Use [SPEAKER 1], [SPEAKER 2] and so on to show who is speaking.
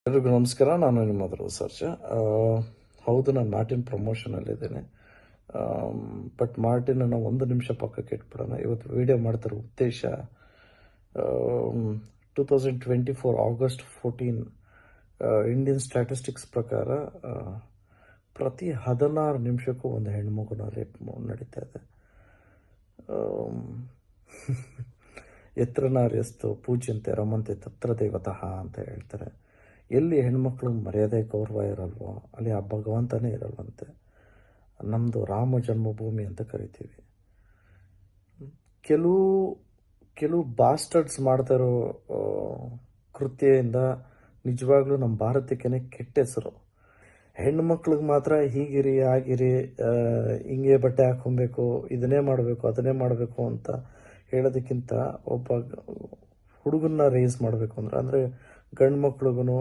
[SPEAKER 1] ಎಲ್ರಿಗೂ ನಮಸ್ಕಾರ. ನಾನು ನಿಮ್ಮ ಸರ್ಜ. ಹೌದು, ನಾನು ಮಾರ್ಟಿನ್ ಪ್ರಮೋಷನಲ್ಲಿದ್ದೇನೆ. ಬಟ್ ಮಾರ್ಟಿನನ್ನು ಒಂದು ನಿಮಿಷ ಪಕ್ಕಕ್ಕೆ ಇಟ್ಬಿಡೋಣ. ಇವತ್ತು ವಿಡಿಯೋ ಮಾಡ್ತಿರೋ ಉದ್ದೇಶ 2024 ಆಗಸ್ಟ್ 14 ಇಂಡಿಯನ್ ಸ್ಟ್ಯಾಟಿಸ್ಟಿಕ್ಸ್ ಪ್ರಕಾರ ಪ್ರತಿ 16 ನಿಮಿಷಕ್ಕೂ ಒಂದು ಹೆಣ್ಮಗುನ ರೇಪ್ ನಡೀತಾ ಇದೆ. ಎತ್ರ ನಾರ್ಯಸ್ತು ಪೂಜ್ಯಂತೆ ರಮಂತೆ ತತ್ರ ದೇವತಃ ಅಂತ ಹೇಳ್ತಾರೆ. ಎಲ್ಲಿ ಹೆಣ್ಮಕ್ಳು ಮರ್ಯಾದೆ ಗೌರವ ಇರಲ್ವೋ ಅಲ್ಲಿ ಆ ಭಗವಂತನೇ ಇರಲ್ವಂತೆ. ನಮ್ಮದು ರಾಮ ಜನ್ಮಭೂಮಿ ಅಂತ ಕರಿತೀವಿ. ಕೆಲವು ಬಾಸ್ಟರ್ಡ್ಸ್ ಮಾಡ್ತಾ ಇರೋ ಕೃತ್ಯದಿಂದ ನಿಜವಾಗ್ಲೂ ನಮ್ಮ ಭಾರತಕ್ಕೇ ಕೆಟ್ಟ ಹೆಸರು. ಹೆಣ್ಮಕ್ಳಿಗೆ ಮಾತ್ರ ಹೀಗಿರಿ ಆಗಿರಿ, ಹಿಂಗೆ ಬಟ್ಟೆ ಹಾಕೊಬೇಕು, ಇದನ್ನೇ ಮಾಡಬೇಕು ಅದನ್ನೇ ಮಾಡಬೇಕು ಅಂತ ಹೇಳೋದಕ್ಕಿಂತ ಒಬ್ಬ ಹುಡುಗನ್ನ ರೇಸ್ ಮಾಡಬೇಕು ಅಂದರೆ ಗಂಡು ಮಕ್ಳಿಗೂ